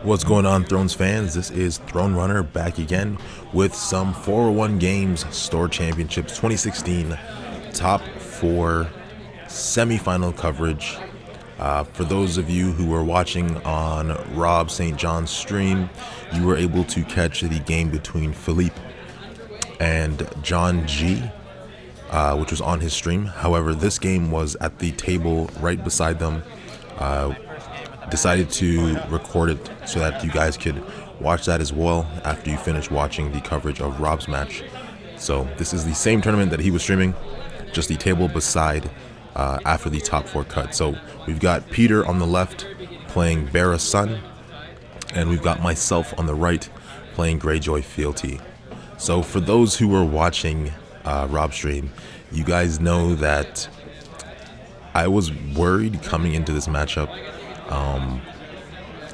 What's going on, Thrones fans? This is Throne Runner back again with some 401 Games Store Championships 2016 Top 4 semifinal coverage. For those of you who were watching on Rob St. John's stream, you were able to catch the game between Philippe and John G, which was on his stream. However, this game was at the table right beside them. Decided to record it so that you guys could watch that as well after you finish watching the coverage of Rob's match. So this is the same tournament that he was streaming, just the table beside after the top 4 cut. So we've got Peter on the left playing Baratheon Son, and we've got myself on the right playing Greyjoy Fealty. So for those who were watching Rob's stream, you guys know that I was worried coming into this matchup,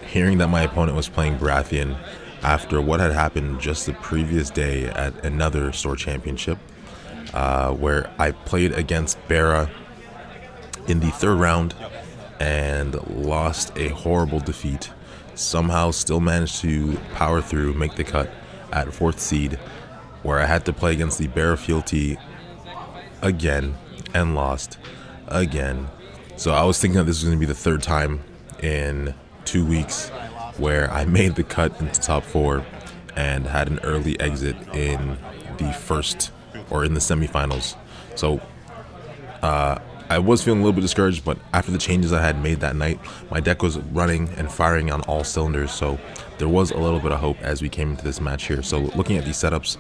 hearing that my opponent was playing Baratheon after what had happened just the previous day at another store championship, where I played against Bara in the 3rd round and lost a horrible defeat. Somehow still managed to power through, make the cut at 4th seed, where I had to play against the Baratheon Fealty again and lost again. So I was thinking that this was going to be the 3rd time in 2 weeks where I made the cut into top 4 and had an early exit in the first or in the semifinals. So I was feeling a little bit discouraged, but after the changes I had made that night, my deck was running and firing on all cylinders. So there was a little bit of hope as we came into this match here. So looking at these setups,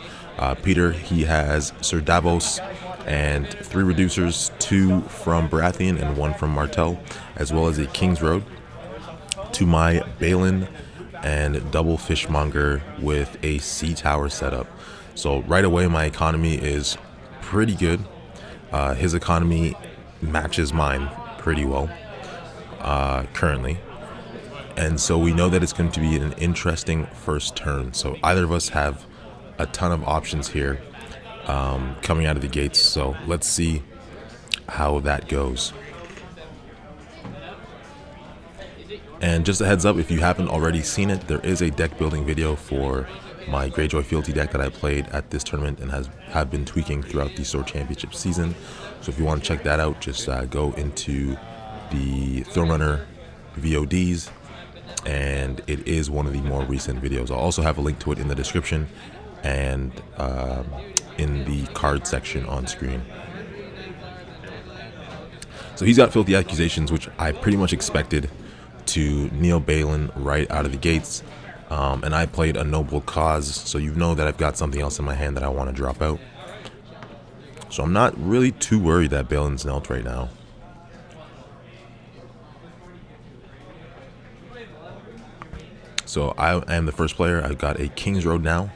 Peter, he has Sir Davos and 3 reducers, 2 from Baratheon and 1 from Martell, as well as a King's Road. To my Balin and double Fishmonger with a Sea Tower setup. So right away my economy is pretty good. His economy matches mine pretty well currently. And so we know that it's going to be an interesting first turn. So either of us have a ton of options here coming out of the gates. So let's see how that goes. And just a heads up, if you haven't already seen it, there is a deck building video for my Greyjoy Fealty deck that I played at this tournament and have been tweaking throughout the Store Championship season. So if you want to check that out, just go into the Throne Runner VODs, and it is one of the more recent videos. I'll also have a link to it in the description and in the card section on screen. So he's got Filthy Accusations, which I pretty much expected to kneel Balin right out of the gates, and I played a Noble Cause, so you know that I've got something else in my hand that I want to drop out. So I'm not really too worried that Balin's knelt right now. So I am the first player. I've got a King's Road now.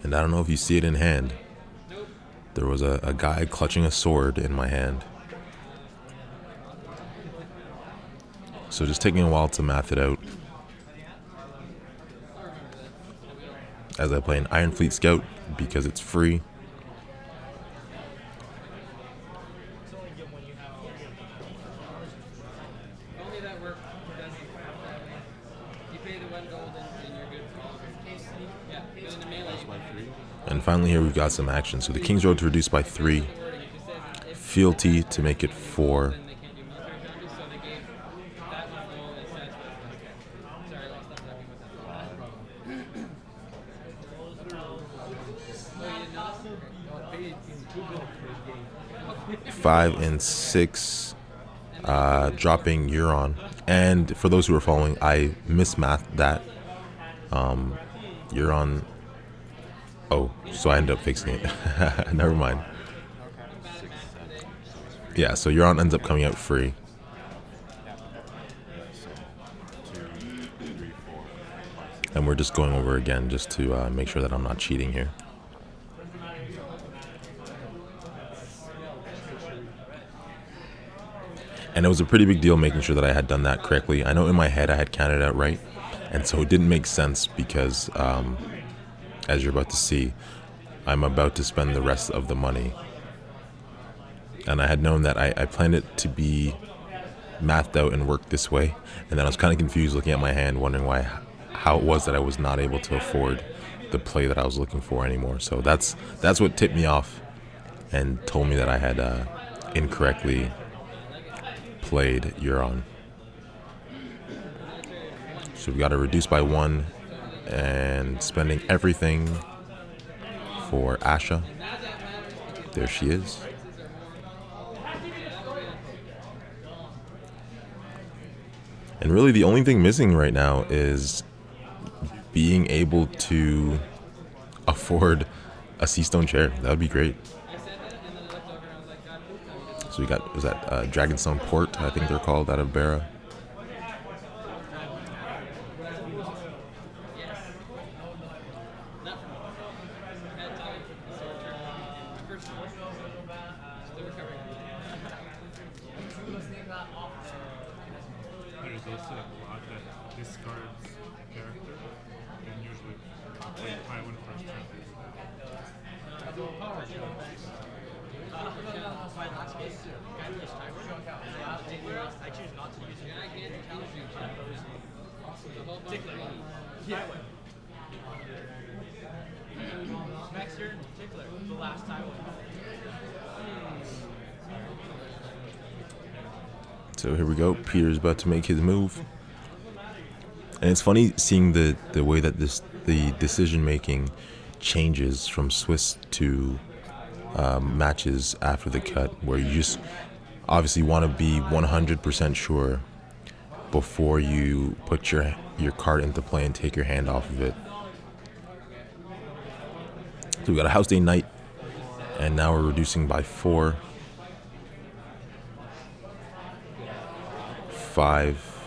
And I don't know if you see it in hand. There was a guy clutching a sword in my hand. So just taking a while to math it out. As I play an Iron Fleet Scout because it's free. And finally here we've got some action. So the King's Road to reduce by 3. Fealty to make it 4. Five and 6, dropping Euron. And for those who are following, I mismathed that. Euron. Oh, so I ended up fixing it. Never mind. Yeah, so Euron ends up coming out free. And we're just going over again just to make sure that I'm not cheating here. And it was a pretty big deal making sure that I had done that correctly. I know in my head I had counted out right, and so it didn't make sense because as you're about to see, I'm about to spend the rest of the money and I had known that I planned it to be mathed out and worked this way, and then I was kind of confused looking at my hand, wondering how it was that I was not able to afford the play that I was looking for anymore. So that's what tipped me off and told me that I had incorrectly played Euron. So we got to reduce by 1 and spending everything for Asha. There she is. And really the only thing missing right now is being able to afford a sea stone chair. That would be great. So we got, was that Dragonstone Port, I think they're called, out of Barra. There's also a lot that discards character and usually play Tywin first turn. I choose not to use it. Next year in particular, the last time. So here we go. Peter's about to make his move. And it's funny seeing the way that the decision making changes from Swiss to matches after the cut, where you just obviously want to be 100% sure before you put your card into play and take your hand off of it. So we got a House Day Knight, and now we're reducing by 4. 5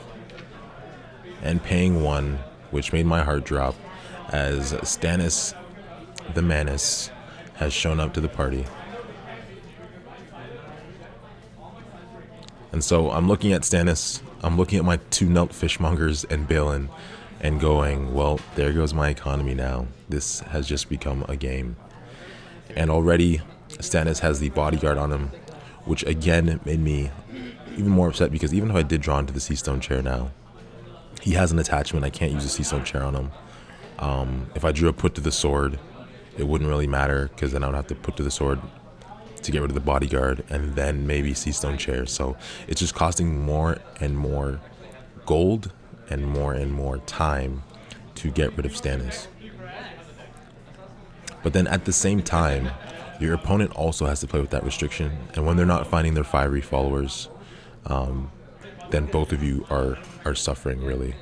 and paying 1, which made my heart drop as Stannis the Manus has shown up to the party. And so I'm looking at Stannis, I'm looking at my 2 Nelt Fishmongers and Balin and going, well, there goes my economy now. This has just become a game. And already Stannis has the bodyguard on him, which again made me even more upset, because even if I did draw into the Sea Stone chair now, he has an attachment. I can't use a Sea Stone chair on him. If I drew a put to the sword, it wouldn't really matter, because then I would have to put to the sword to get rid of the bodyguard and then maybe Sea Stone chair. So it's just costing more and more gold and more time to get rid of Stannis. But then at the same time, your opponent also has to play with that restriction, and when they're not finding their fiery followers, then both of you are suffering, really.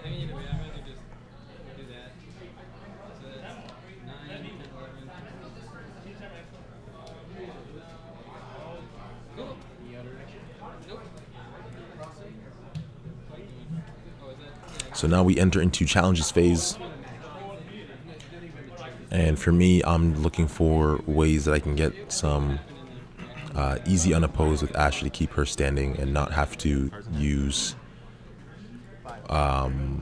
So now we enter into challenges phase. And for me, I'm looking for ways that I can get some easy unopposed with Ashley to keep her standing and not have to use my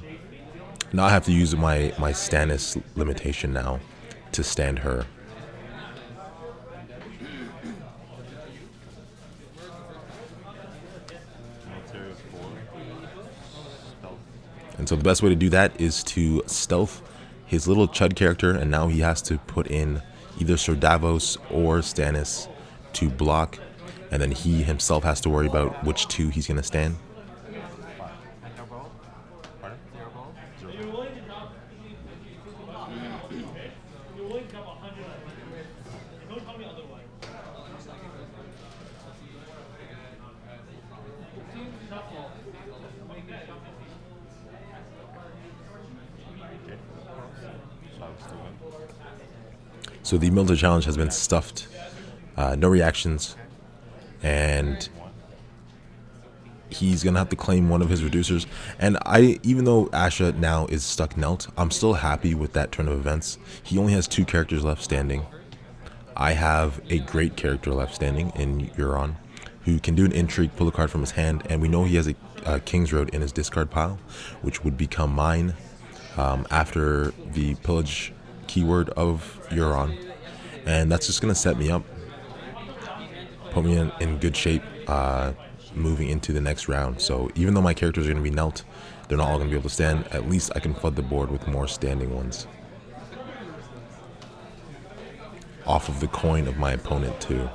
Stannis limitation now to stand her. And so the best way to do that is to stealth his little chud character, and now he has to put in either Sir Davos or Stannis to block, and then he himself has to worry about which 2 he's going to stand. So the military challenge has been stuffed, no reactions, and he's gonna have to claim one of his reducers. And even though Asha now is stuck Nelt, I'm still happy with that turn of events. He only has 2 characters left standing. I have a great character left standing in Euron, who can do an intrigue, pull a card from his hand, and we know he has a King's Road in his discard pile, which would become mine after the pillage keyword of Euron, and that's just gonna set me up put me in good shape moving into the next round. So even though my characters are going to be knelt, they're not all going to be able to stand. At least I can flood the board with more standing ones. Off of the coin of my opponent too.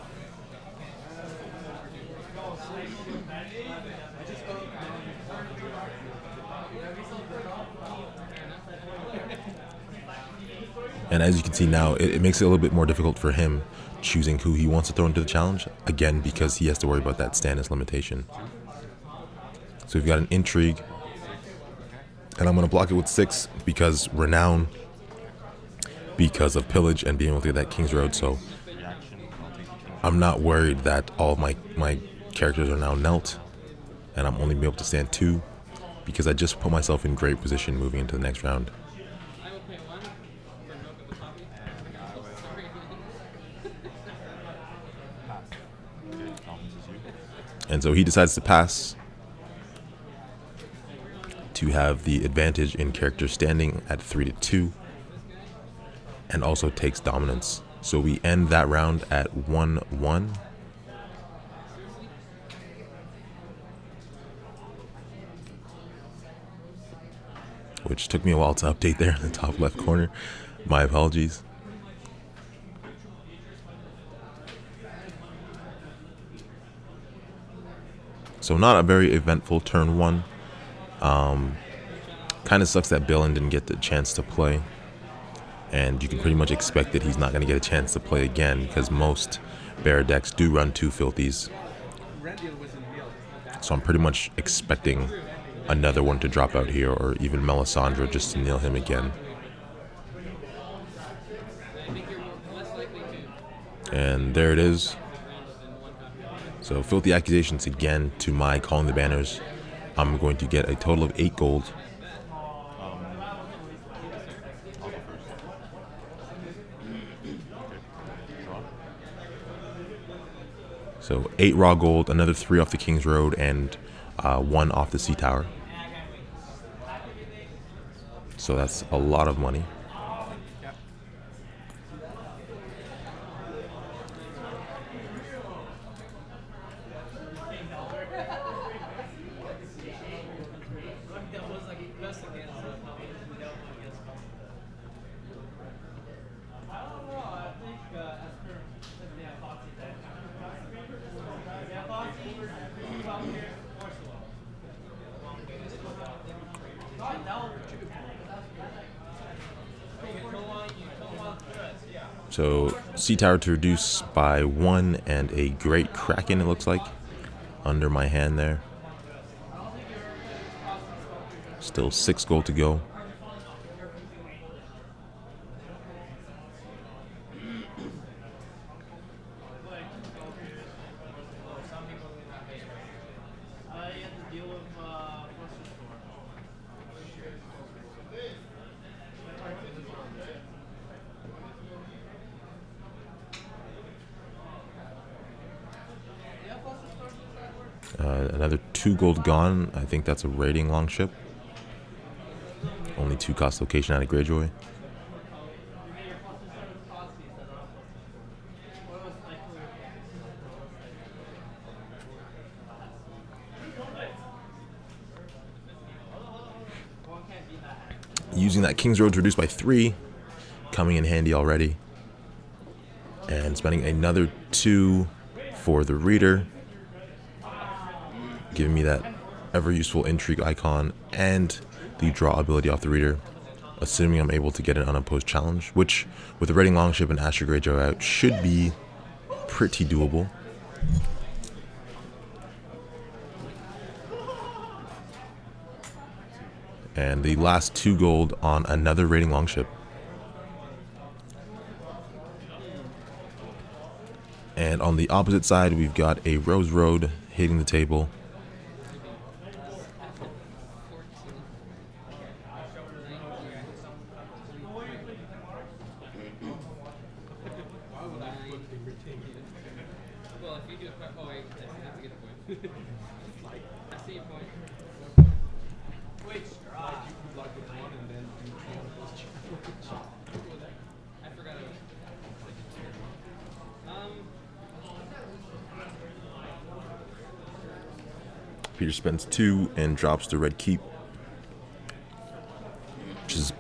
And as you can see now, it makes it a little bit more difficult for him choosing who he wants to throw into the challenge. Again, because he has to worry about that Stannis limitation. So we've got an Intrigue. And I'm going to block it with 6 because Renown, because of Pillage and being able to get that King's Road. So I'm not worried that all of my characters are now knelt. And I'm only able to stand 2 because I just put myself in great position moving into the next round. And so he decides to pass to have the advantage in character standing at 3-2 and also takes dominance. So we end that round at 1-1. Which took me a while to update there in the top left corner. My apologies. So not a very eventful turn 1. Kind of sucks that Balin didn't get the chance to play. And you can pretty much expect that he's not going to get a chance to play again because most Bear decks do run 2 Fealties. So I'm pretty much expecting another one to drop out here, or even Melisandre just to nail him again. And there it is. So Filthy Accusations again to my Calling the Banners. I'm going to get a total of 8 gold. So 8 raw gold, another 3 off the King's Road, and 1 off the Sea Tower. So that's a lot of money. So Sea Tower to reduce by 1 and a Great Kraken, it looks like, under my hand there. Still 6 gold to go. Another 2 gold gone. I think that's a raiding longship. Only 2 cost location out of Greyjoy. Using that King's Road to reduce by 3, coming in handy already. And spending another 2 for the Reader, giving me that ever useful Intrigue icon and the draw ability off the Reader, assuming I'm able to get an unopposed challenge, which with the Raiding Longship and Asher Greyjoy out should be pretty doable. And the last 2 gold on another Raiding Longship. And on the opposite side, we've got a Rose Road hitting the table. Peter spends 2 and drops the red keep, which is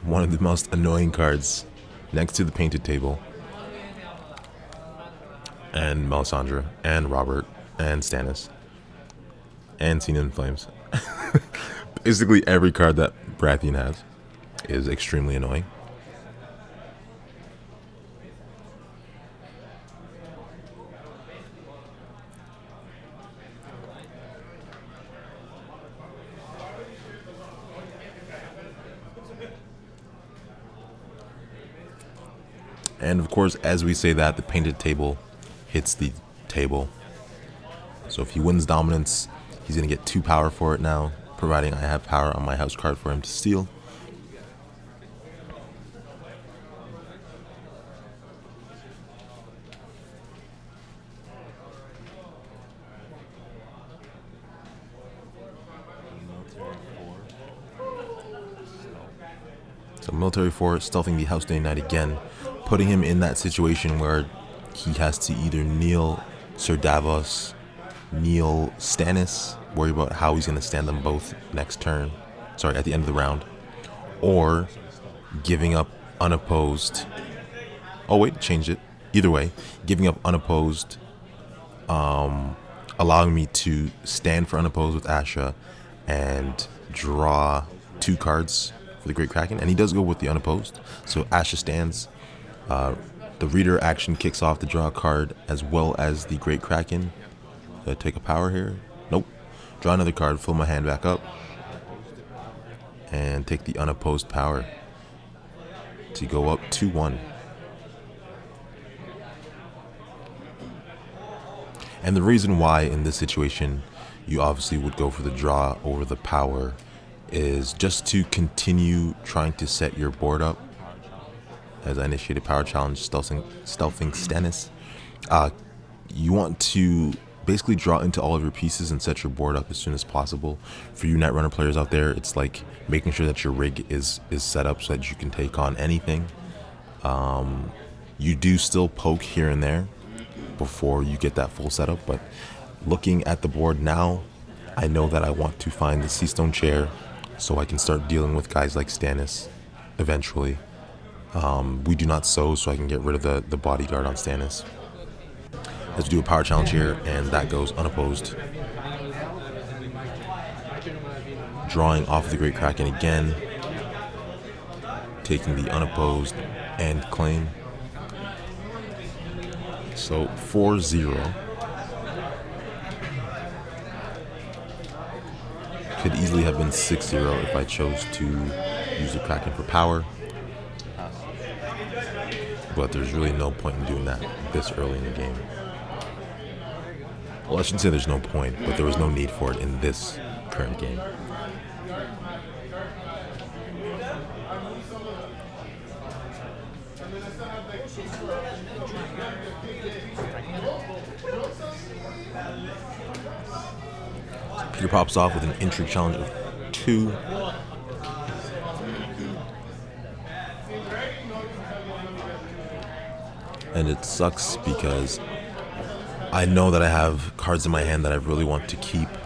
one of the most annoying cards next to the painted table. And Melisandre, and Robert, and Stannis, and Cena in Flames. Basically every card that Baratheon has is extremely annoying. And of course, as we say that, the painted table hits the table. So if he wins dominance, he's going to get 2 power for it now, providing I have power on my house card for him to steal. So military 4, stealthing the House Day Knight again, putting him in that situation where he has to either kneel Sir Davos, kneel Stannis, worry about how he's going to stand them both next turn, at the end of the round, or giving up unopposed. Oh wait, changed it. Either way, giving up unopposed, allowing me to stand for unopposed with Asha and draw 2 cards for the Great Kraken, and he does go with the unopposed. So Asha stands. The reader action kicks off the draw card as well as the Great Kraken. Take a power here. Nope. Draw another card, fill my hand back up, and take the unopposed power to go up 2-1. And the reason why in this situation you obviously would go for the draw over the power is just to continue trying to set your board up. As I initiate a power challenge, stealthing Stannis, you want to basically draw into all of your pieces and set your board up as soon as possible. For you Netrunner players out there, it's like making sure that your rig is set up so that you can take on anything. You do still poke here and there before you get that full setup, but looking at the board now, I know that I want to find the Seastone chair so I can start dealing with guys like Stannis eventually. We do not so I can get rid of the bodyguard on Stannis. Let's do a power challenge here, and that goes unopposed. Drawing off the Great Kraken again, taking the unopposed and claim. So 4-0. Could easily have been 6-0 if I chose to use the Kraken for power. But there's really no point in doing that this early in the game. Well, I shouldn't say there's no point, but there was no need for it in this current game. Peter pops off with an intrigue challenge of 2. And it sucks because I know that I have cards in my hand that I really want to keep. Can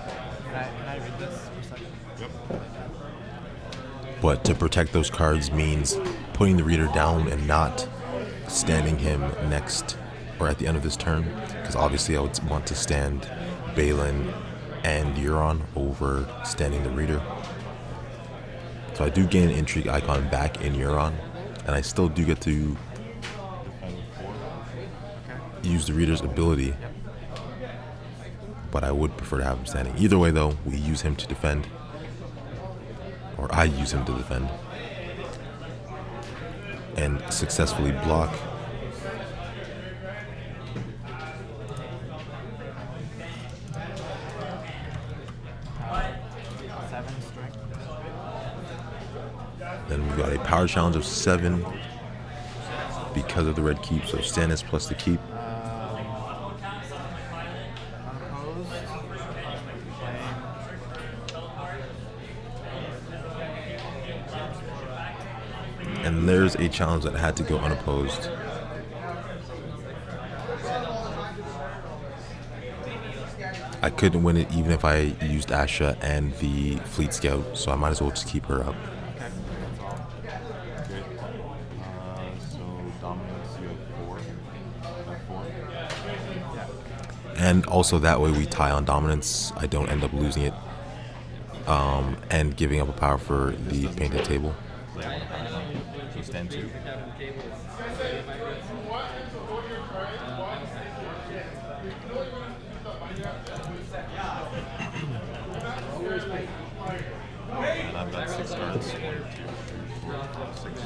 I read this for a second? But to protect those cards means putting the reader down and not standing him next or at the end of this turn. Because obviously I would want to stand Balin and Euron over standing the reader. So I do gain an intrigue icon back in Euron, and I still do get to use the reader's ability, but I would prefer to have him standing. Either way though, we use him to defend, or I use him to defend, and successfully block. Then we've got a power challenge of 7 because of the red keep, so Stannis plus the keep. And there's a challenge that had to go unopposed. I couldn't win it even if I used Asha and the Fleet Scout, so I might as well just keep her up. Okay, that's all. Okay. So dominance, you have 4. F4. Yeah. And also that way we tie on dominance. I don't end up losing it. And giving up a power for the painted table. Play 1 power. So stand 2. And I've got 6 cards. 1, 2, 3, 4, 5, 6.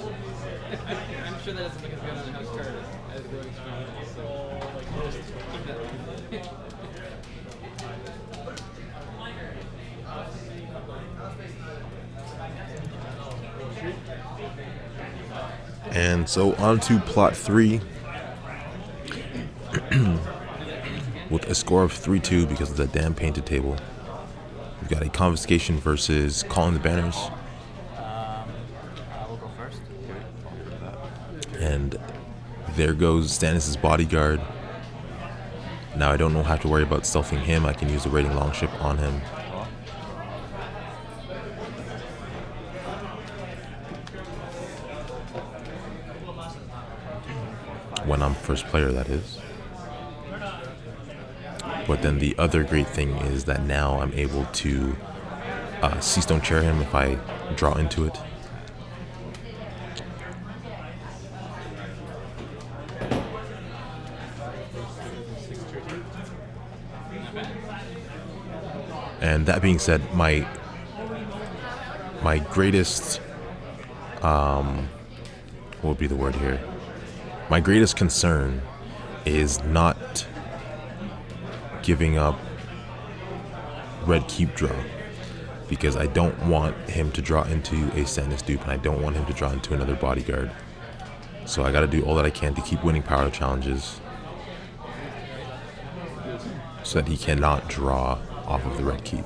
I'm sure that doesn't look as good on the house chart as growing strong. So, like, just keep that. And so on to plot 3. With a score of 3-2 because of the damn painted table. We've got a confiscation versus calling the banners. We'll go first. And there goes Stannis' bodyguard. Now I don't have to worry about stealthing him. I can use the raiding longship on him. When I'm first player, that is. But then the other great thing is that now I'm able to Seastone chair him if I draw into it. And that being said, my greatest what would be the word here? My greatest concern is not giving up red keep draw, because I don't want him to draw into a Stannis dupe and I don't want him to draw into another bodyguard. So I got to do all that I can to keep winning power challenges so that he cannot draw off of the red keep.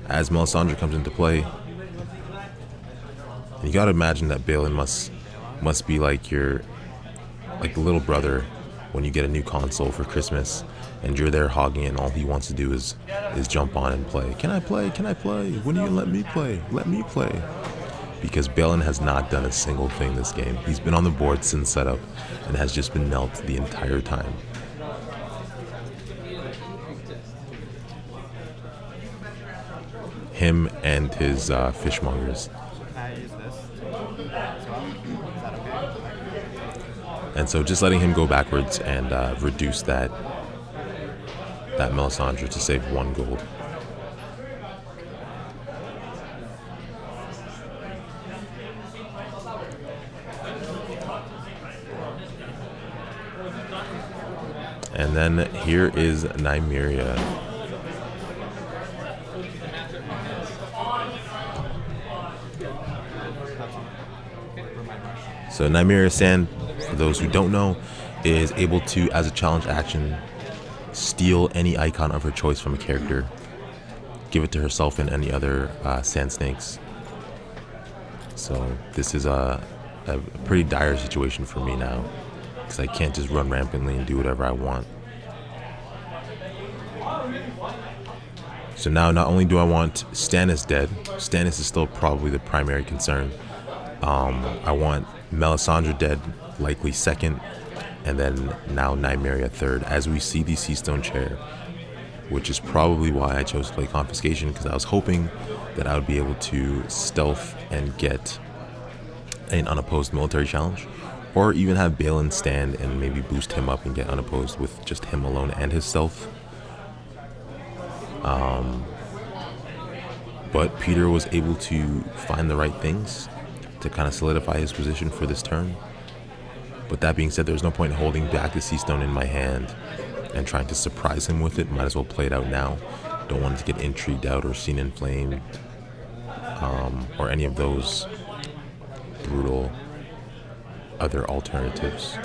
As Melisandre comes into play, and you got to imagine that Balin must be like your little brother when you get a new console for Christmas and you're there hogging it and all he wants to do is jump on and play. Can I play? Can I play? When are you gonna let me play? Let me play. Because Balin has not done a single thing this game. He's been on the board since setup and has just been knelt the entire time. Him and his fishmongers. Can I use this as well? Is that okay? And so just letting him go backwards and reduce that Melisandre to save 1 gold. And then here is Nymeria. So Nymeria Sand, for those who don't know, is able to, as a challenge action, steal any icon of her choice from a character, give it to herself and any other sand snakes. So this is a pretty dire situation for me now, because I can't just run rampantly and do whatever I want. So now not only do I want Stannis dead, Stannis is still probably the primary concern. I want Melisandre dead, likely second, and then now Nymeria third, as we see the Seastone chair, which is probably why I chose to play Confiscation, because I was hoping that I would be able to stealth and get an unopposed military challenge, or even have Balin stand and maybe boost him up and get unopposed with just him alone and his stealth. But Peter was able to find the right things to kind of solidify his position for this turn. But that being said, there's no point in holding back the Seastone in my hand and trying to surprise him with it. Might as well play it out now. Don't want it to get intrigued out or seen in flame, or any of those brutal other alternatives.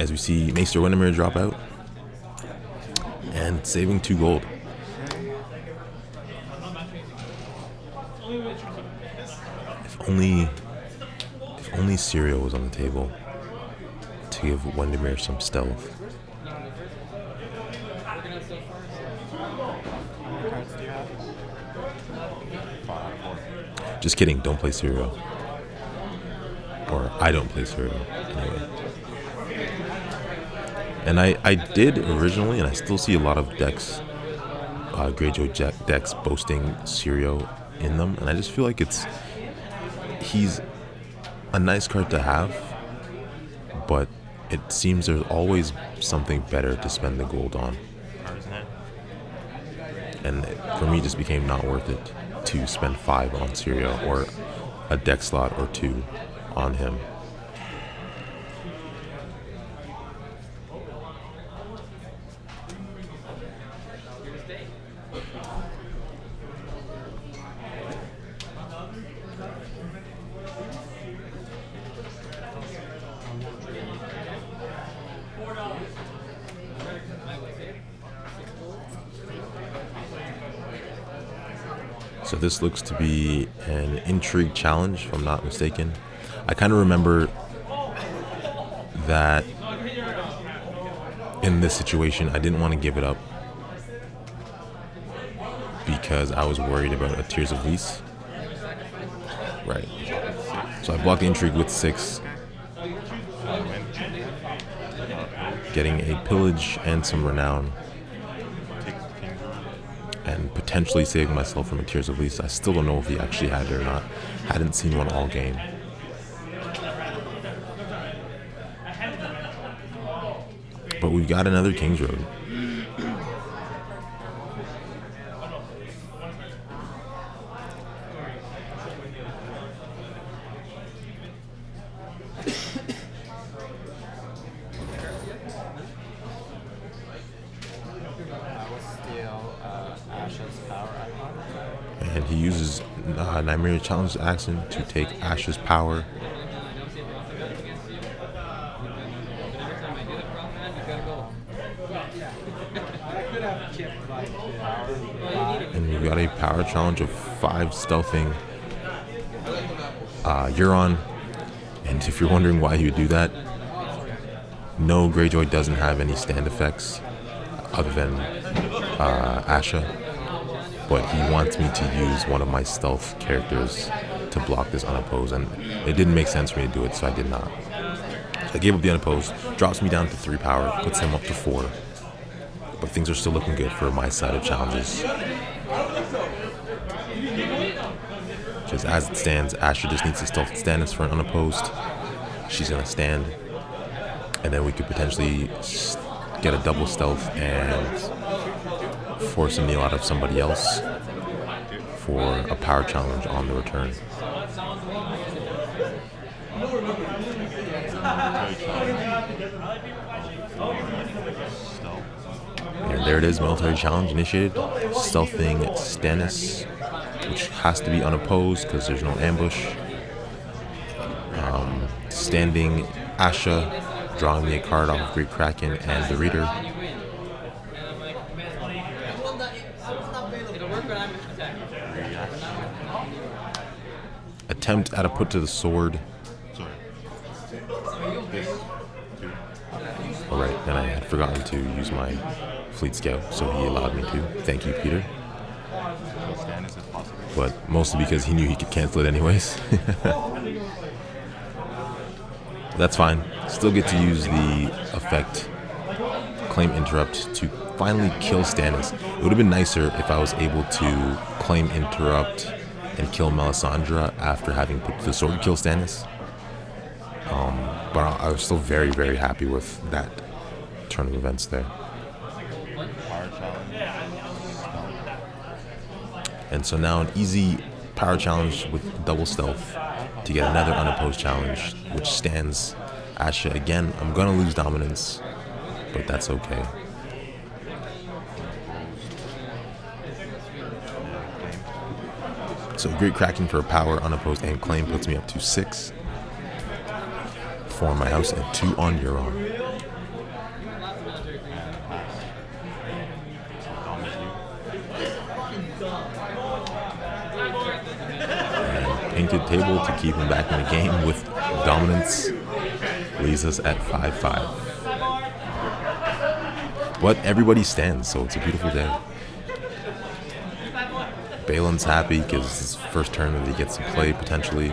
as we see Maester Windermere drop out and saving 2 gold. If only cereal was on the table to give Windermere some stealth. How many cards do you have? 5, 4. Just kidding, don't play cereal. Or I don't play cereal, anyway. And I did originally, and I still see a lot of decks, Greyjoy decks boasting cereal in them, and I just feel like he's a nice card to have, but it seems there's always something better to spend the gold on. Cards in hand. And for me, it just became not worth it to spend 5 on cereal or a deck slot or 2 on him. So this looks to be an intrigue challenge, if I'm not mistaken. I kind of remember that in this situation, I didn't want to give it up because I was worried about a Tears of Lease. Right. So I blocked the intrigue with 6, getting a pillage and some renown, Take the King's Road. and potentially saving myself from a Tears of Lease. I still don't know if he actually had it or not. Hadn't seen one all game. But we've got another King's Road. I will steal Ash's power icon. And he uses Nymeria Challenge action to take Ash's power. And we've got a power challenge of 5 stealthing Euron. And if you're wondering why he would do that, no, Greyjoy doesn't have any stand effects other than Asha. But he wants me to use one of my stealth characters to block this unopposed. And it didn't make sense for me to do it, so I did not. I gave up the unopposed, drops me down to 3 power, puts him up to 4. But things are still looking good for my side of challenges. Because as it stands, Asher just needs to stealth Stannis for an unopposed. She's going to stand. And then we could potentially get a double stealth and force a kneel out of somebody else for a power challenge on the return. And there it is, military challenge initiated. Stealthing Stannis, which has to be unopposed because there's no ambush. Standing Asha, drawing me a card off of Great Kraken and the Reader. Attempt at a put to the sword. Sorry. This. 2. Alright, and I had forgotten to use my Fleet Scout, so he allowed me to. Thank you, Peter. Stannis if possible. But mostly because he knew he could cancel it anyways. That's fine. Still get to use the effect Claim Interrupt to finally kill Stannis. It would have been nicer if I was able to Claim Interrupt and kill Melisandre after having put the sword kill Stannis. But I was still very, very happy with that turn of events there. Power challenge. And so now an easy power challenge with double stealth to get another unopposed challenge, which stands Asha again. I'm going to lose dominance, but that's okay. So Great Kraken for a power unopposed and claim puts me up to 6. 4 on my house and 2 on Euron. Lots of military things. And painted table to keep him back in the game with dominance leaves us at 5-5. But everybody stands, so it's a beautiful day. Balin's happy because it's his first turn that he gets to play potentially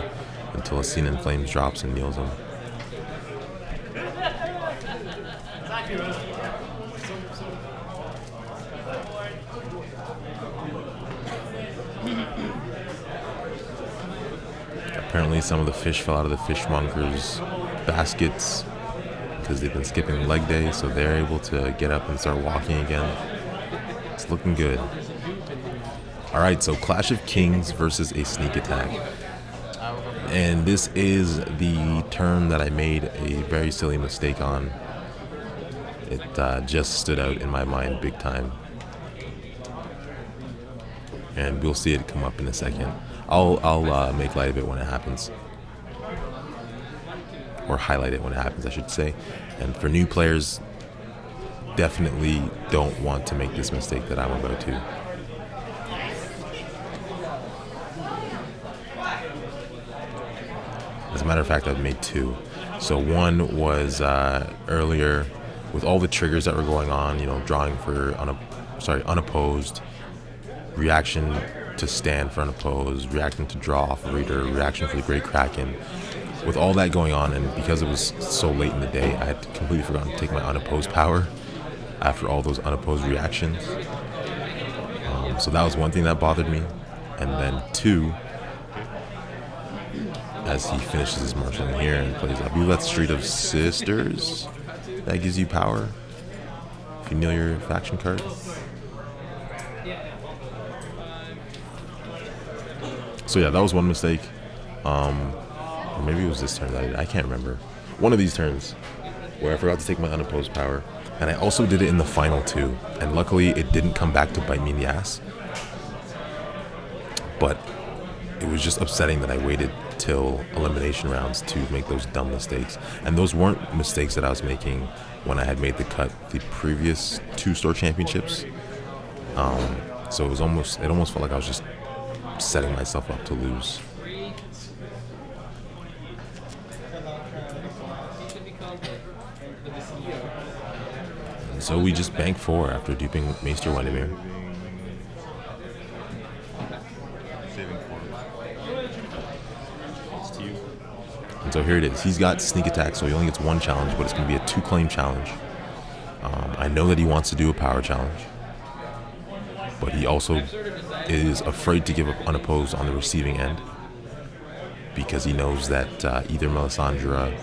until a Scene in Flames drops and kneels him. Apparently some of the fish fell out of the fishmonger's baskets because they've been skipping leg day, so they're able to get up and start walking again. It's looking good. Alright, so Clash of Kings versus a sneak attack. And this is the turn that I made a very silly mistake on. It just stood out in my mind big time. And we'll see it come up in a second. I'll make light of it when it happens. Or highlight it when it happens, I should say. And for new players, definitely don't want to make this mistake that I'm about to. As a matter of fact, I've made 2. So one was earlier with all the triggers that were going on, you know, drawing for unopposed, reaction to stand for unopposed, reacting to draw off a reader, reaction for the Great Kraken. With all that going on, and because it was so late in the day, I had completely forgotten to take my unopposed power after all those unopposed reactions. So that was one thing that bothered me. And then 2, as he finishes his marshalling here and plays, I believe that's Street of Sisters. That gives you power if you kneel your faction card. So yeah, that was one mistake. Or maybe it was this turn that I can't remember. One of these turns where I forgot to take my unopposed power. And I also did it in the final 2. And luckily it didn't come back to bite me in the ass. But it was just upsetting that I waited till elimination rounds to make those dumb mistakes. And those weren't mistakes that I was making when I had made the cut the previous 2 store championships. So it almost felt like I was just setting myself up to lose. And so we just bank 4 after duping Maester Windermere. Saving 4. It's to you. And so here it is. He's got sneak attack, so he only gets 1 challenge, but it's going to be a 2-claim challenge. I know that he wants to do a power challenge, but he also is afraid to give up unopposed on the receiving end because he knows that either Melisandre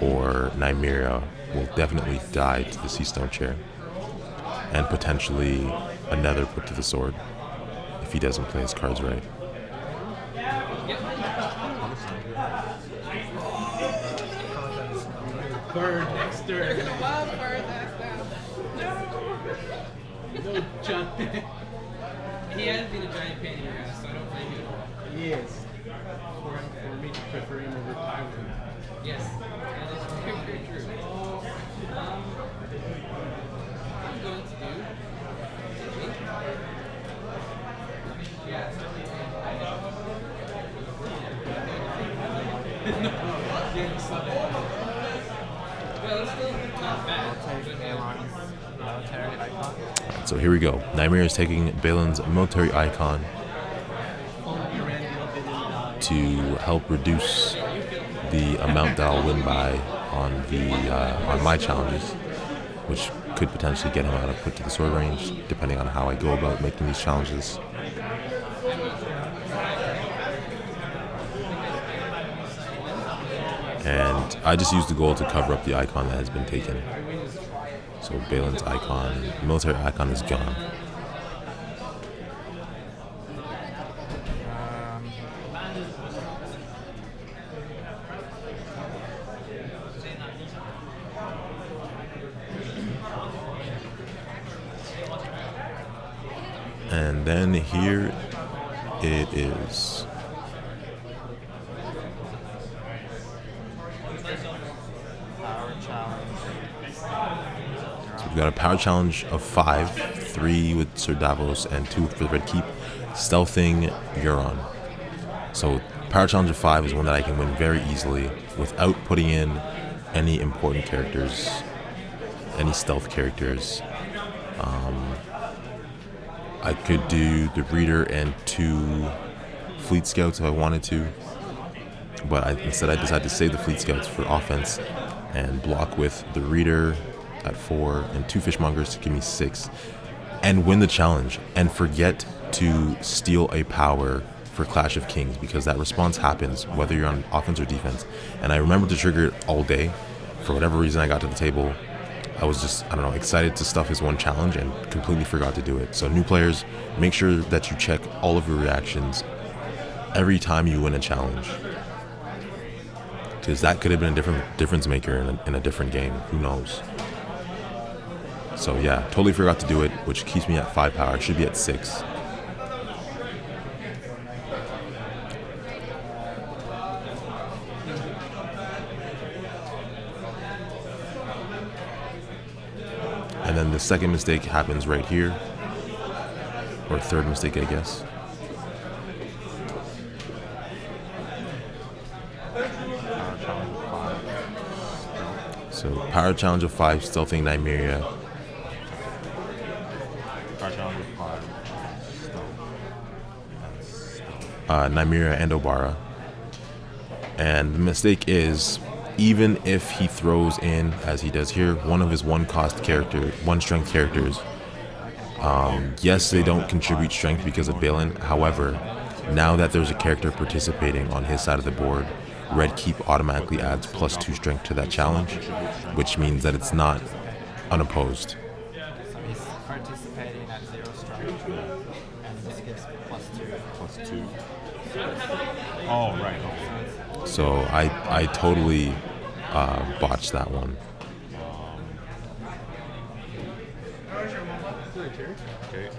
or Nymeria will definitely die to the Seastone Chair and potentially another put to the sword if he doesn't play his cards right. Bird next turn. No, John. He has been a giant pain in your ass, so I don't blame you. He is. For me to prefer him over Tywin. Yes, that is very, very true. I'm going to do. Yeah. No. Well, it's still not bad. Military icon. So here we go. Nymeria is taking Balin's military icon to help reduce the amount that I'll win by on the on my challenges, which could potentially get him out of put to the sword range, depending on how I go about making these challenges. And I just used the gold to cover up the icon that has been taken. So Balin's icon, military icon is gone. And then here it is. we've got a power challenge of 5, 3 with Sir Davos and 2 for the Red Keep, stealthing Euron. So power challenge of 5 is one that I can win very easily without putting in any important characters, any stealth characters. I could do the Reader and 2 Fleet Scouts if I wanted to, but instead I decided to save the Fleet Scouts for offense and block with the Reader at 4 and 2 Fishmongers to give me 6 and win the challenge and forget to steal a power for Clash of Kings, because that response happens whether you're on offense or defense. And I remember to trigger it all day. For whatever reason, I got to the table, I was just, I don't know, excited to stuff his one challenge and completely forgot to do it. So new players, make sure that you check all of your reactions every time you win a challenge, because that could have been a difference maker in a different game. Who knows? So yeah, totally forgot to do it, which keeps me at 5 power. I should be at 6. And then the second mistake happens right here, or third mistake, I guess. So power challenge of 5, stealthing Nymeria. Power challenge of 5. Nymeria and Obara. And the mistake is, even if he throws in, as he does here, one of his one strength characters, yes, they don't contribute strength because of Balin. However, now that there's a character participating on his side of the board, Red Keep automatically adds +2 strength to that challenge, which means that it's not unopposed. So he's participating at 0 strength, and this gives +2. +2. Oh, right. Okay. So I totally botched that one. Okay.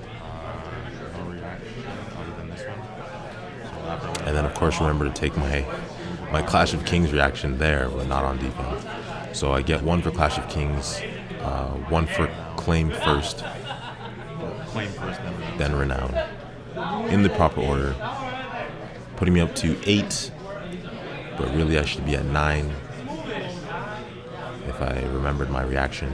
No reaction other than this one. And then, of course, remember to take my Clash of Kings reaction there, but not on defense. So I get 1 for Clash of Kings, 1 for Claim first, then Renown, in the proper order, putting me up to 8, but really I should be at 9 if I remembered my reaction.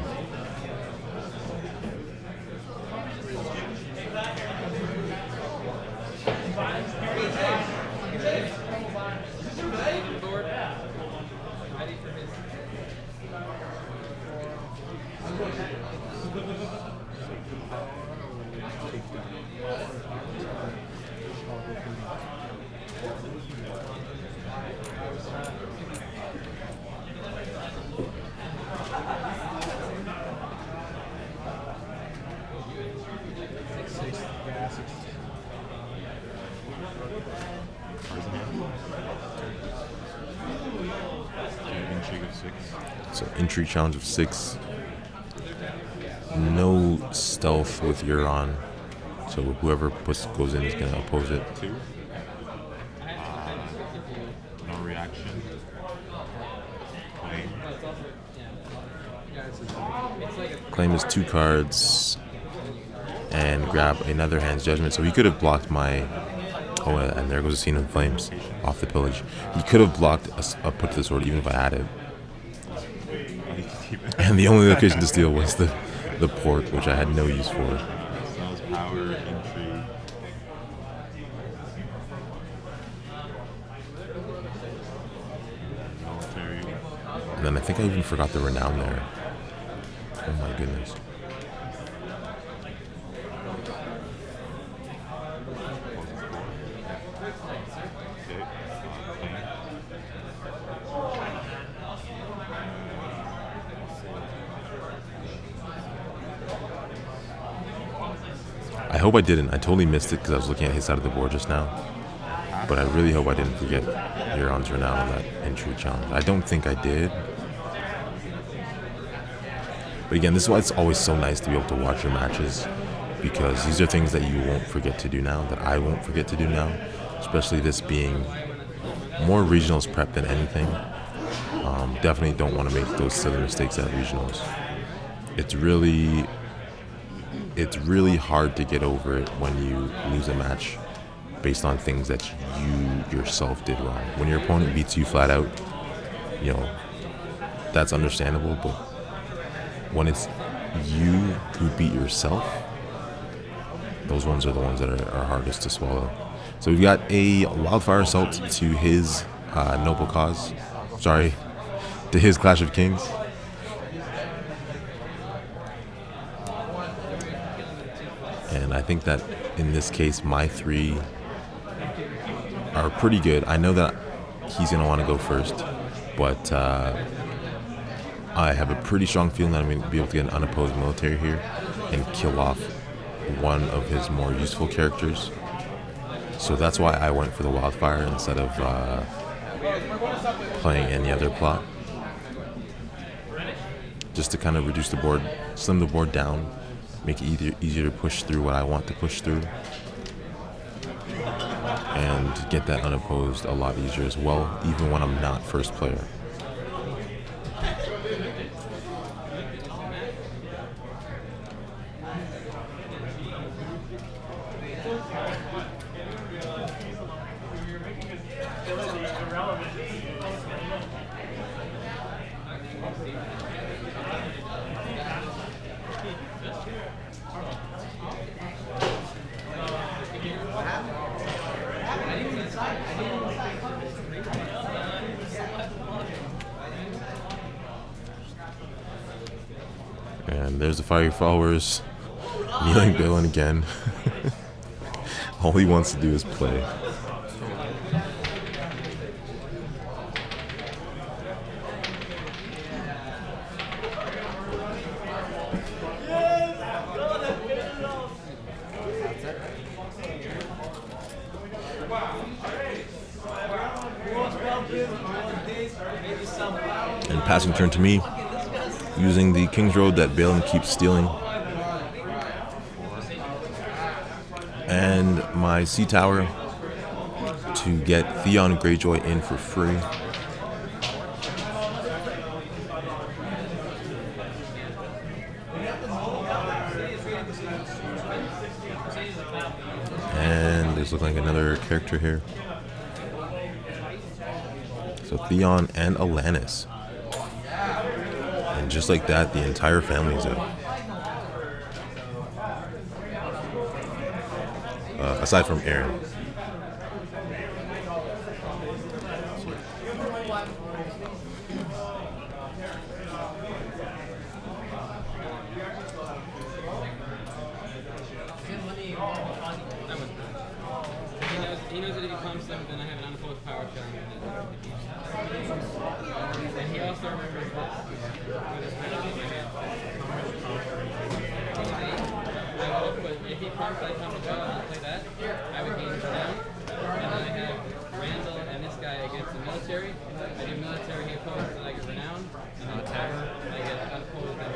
Intrigue of 6. So intrigue challenge of 6. No stealth with Euron, so whoever goes in is going to oppose it. 2. No reaction. Claim. Claim is 2 cards and grab another hand's judgment. So he could have blocked my... Oh, and there goes a Scene of Flames off the pillage. He could have blocked a put to the sword even if I had it. And the only location to steal was the port, which I had no use for. So that was power, intrigue. Military. And then I think I even forgot the Renown there. Oh my goodness. I hope I didn't. I totally missed it because I was looking at his side of the board just now. But I really hope I didn't forget Euron's Renown on that intrigue challenge. I don't think I did. But again, this is why it's always so nice to be able to watch your matches, because these are things that you won't forget to do now, that I won't forget to do now, especially this being more regionals prep than anything. Definitely don't want to make those silly mistakes at regionals. it's really hard to get over it when you lose a match based on things that you yourself did wrong. When your opponent beats you flat out, you know, that's understandable, but when it's you who beat yourself, those ones are the ones that are hardest to swallow. So we've got a wildfire assault to his noble cause. Sorry, to his Clash of Kings. And I think that in this case, my 3 are pretty good. I know that he's going to want to go first, but I have a pretty strong feeling that I'm going to be able to get an unopposed military here and kill off one of his more useful characters. So that's why I went for the wildfire instead of playing any other plot. Just to kind of reduce the board, slim the board down, make it easier to push through what I want to push through, and get that unopposed a lot easier as well, even when I'm not first player. And there's the fiery followers, kneeling Balin again. All he wants to do is play. And passing turn to me, using the King's Road that Balin keeps stealing. And my Sea Tower to get Theon Greyjoy in for free. And there's looking like another character here. So Theon and Alanis. And just like that, the entire family is out. Aside from Aaron. He knows that if he pumps them, then I have an unopposed power challenge. And he also remembers this. If he pumps, I come to go and play that. I would gain down. And then I have Randall and this guy against the military. I do military, he opposed, and I get renown. And then tower, I get unopposed and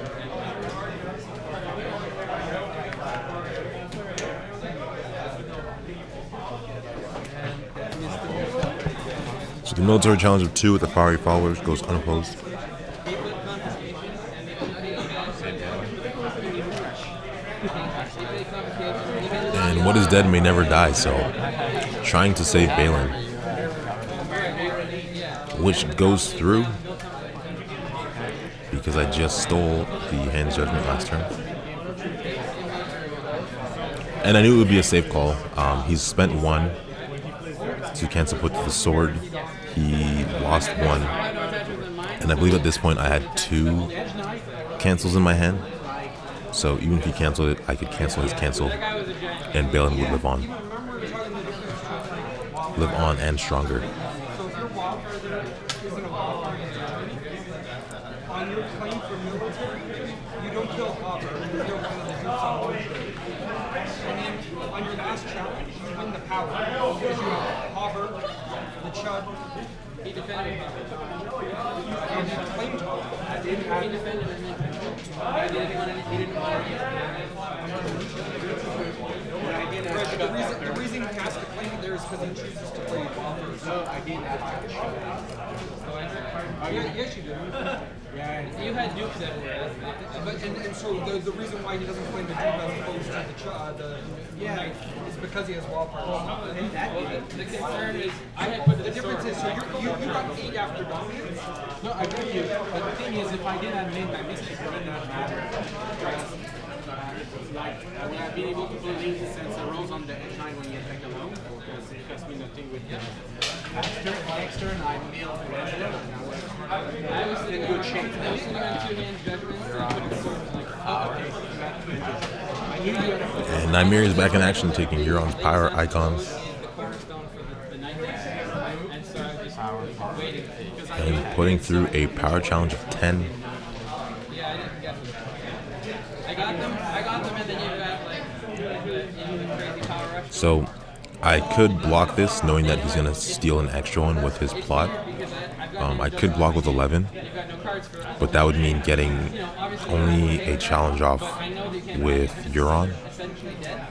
So the military challenge of 2 with the fiery followers goes unopposed. And what is dead may never die, so trying to save Balin, which goes through because I just stole the Hand's Judgment last turn. And I knew it would be a safe call. He's spent 1 to cancel put to the sword. He lost 1. And I believe at this point I had 2 cancels in my hand. So even if he canceled it, I could cancel his cancel, and Balin would live on. Live on and stronger. On your claim for military, you don't kill Hopper, you kill one of the troops on board. And then on your last challenge, you win the power. Because you have Hopper, the Chud. he defended Hopper. And you claimed Hopper. He defended and then he didn't want to. Whereas the reason he has to claim it there is because he chooses to play Whoppers. No, I didn't have to show Yes, you do. Yeah, You had Dukes everywhere. And so the reason why he doesn't claim the Duke as opposed to the Knight is because he has Wildfire. The concern is, I had put The difference is, so you got 8 after dominance. no, I get you. But the thing is, if I didn't have made my mistake, it would not matter. Like, I would have been able to put Link since the rolls on the N9 when you attack alone, because it cost me nothing with the next turn I milled Resident, and I was in good shape. I was sitting on 2 hands judgments and put the swords like, oh, Okay, I knew you had a And Nymeria is back in action, taking Euron's power icons the cornerstone for the night deck. And so I was just waiting. Because and putting through a power challenge of 10. yeah, I didn't get them. I got them, and then you got like the crazy power rush. So I could block this knowing that he's going to steal an extra one with his plot. I could block with 11, You've got no cards for us. but that would mean getting only a challenge off with Euron, Essentially dead.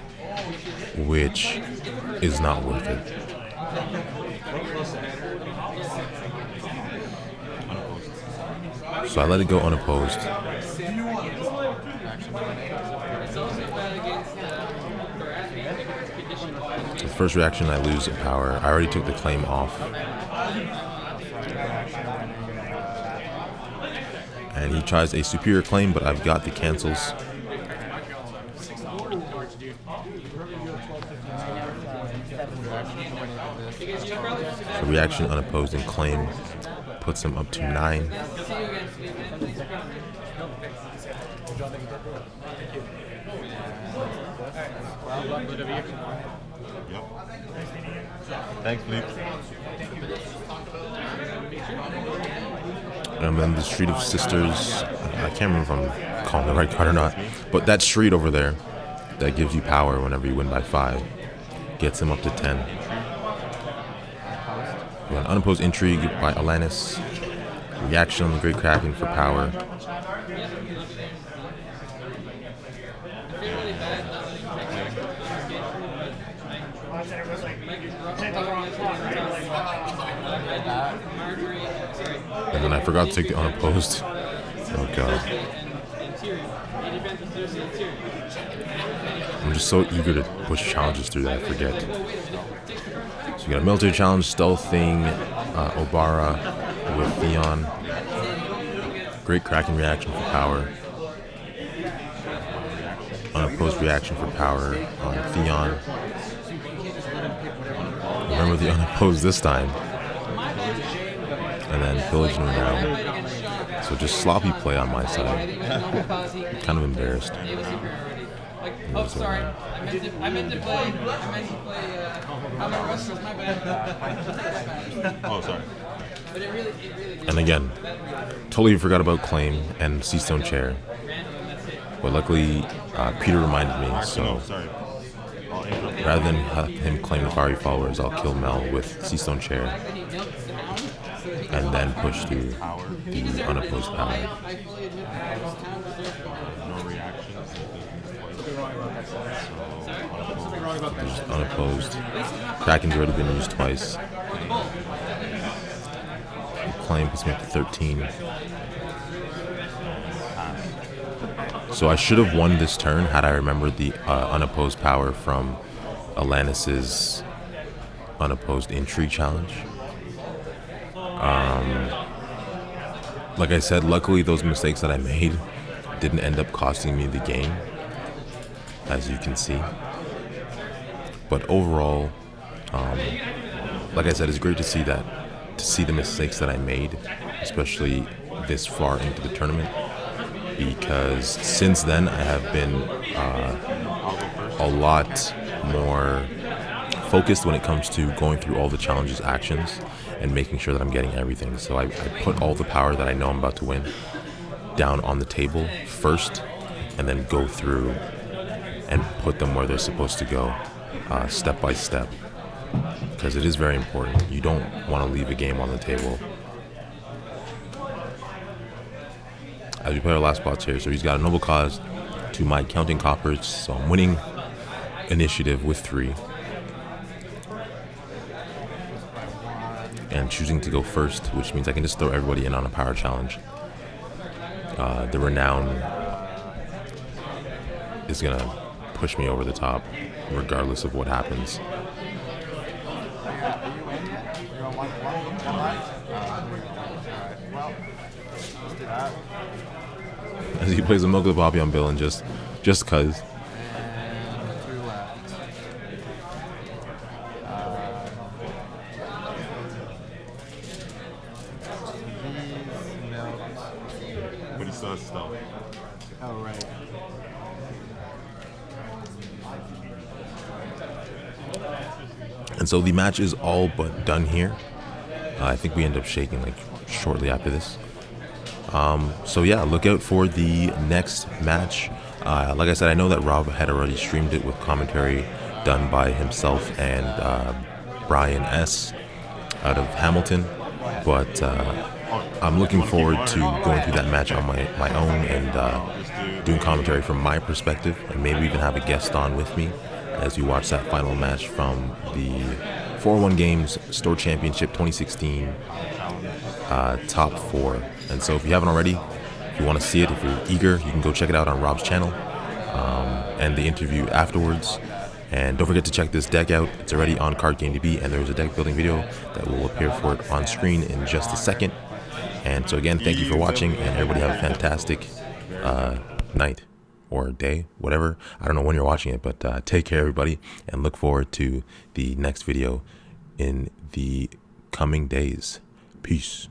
which is not worth it. So I let it go unopposed. It's also bad against Baratheon because it's conditioned. The first reaction, I lose a power. I already took the claim off. And he tries a superior claim, but I've got the cancels. So reaction unopposed and claim puts him up to 9. Yep. Thanks, Luke. And then the Street of Sisters, I can't remember if I'm calling the right card or not, but that street over there that gives you power whenever you win by 5 gets him up to 10. We got an unopposed intrigue by Alanis. Reaction on the Great Kraken for power. And then I forgot to take the unopposed. Oh god. I'm just so eager to push challenges through that I forget. So you got a military challenge, stealthing, Obara with Theon. Great Kraken reaction for power. Unopposed reaction for power on Theon. Remember the unopposed this time. And then pillage and renown. So just sloppy play on my side. Kind of embarrassed. Oh, sorry. I meant to play. How about Russell's? My bad. Oh, sorry. But it really And again, totally forgot about claim and Seastone Chair. But luckily, Peter reminded me, so No, sorry. I'll interrupt. rather than have him claim the fiery followers, I'll kill Mel with Seastone Chair and then push through the unopposed power. I fully admit that I was town reserve for No reactions. Just unopposed. Kraken's already been used twice. Claim puts me up to 13. So I should have won this turn had I remembered the unopposed power from Alanis's unopposed intrigue challenge. Like I said, luckily those mistakes that I made didn't end up costing me the game, as you can see. But overall, like I said, it's great to see the mistakes that I made, especially this far into the tournament, because since then I have been a lot more focused when it comes to going through all the challenges actions and making sure that I'm getting everything. So I put all the power that I know I'm about to win down on the table first, and then go through and put them where they're supposed to go, step by step, because it is very important. You don't want to leave a game on the table. As we play our last spots here, so he's got a noble cause to my counting coppers, so I'm winning initiative with 3. And choosing to go first, which means I can just throw everybody in on a power challenge. The Renown is going to push me over the top, regardless of what happens. As he plays a Milk of the Poppy on Bill, and just cuz. But he still has stealth. Oh, right. And so the match is all but done here. I think we end up shaking like shortly after this. So yeah, look out for the next match. Like I said, I know that Rob had already streamed it with commentary done by himself and Brian S. out of Hamilton. But I'm looking forward to going through that match on my own and doing commentary from my perspective, and maybe even have a guest on with me as we watch that final match from the 401 Games Store Championship 2016 top 4. And so if you haven't already, if you want to see it, if you're eager, you can go check it out on Rob's channel and the interview afterwards. And don't forget to check this deck out. It's already on Card Game DB, and there's a deck building video that will appear for it on screen in just a second. And so again, thank you for watching, and everybody have a fantastic night or day, whatever. I don't know when you're watching it, but take care, everybody, and look forward to the next video in the coming days. Peace.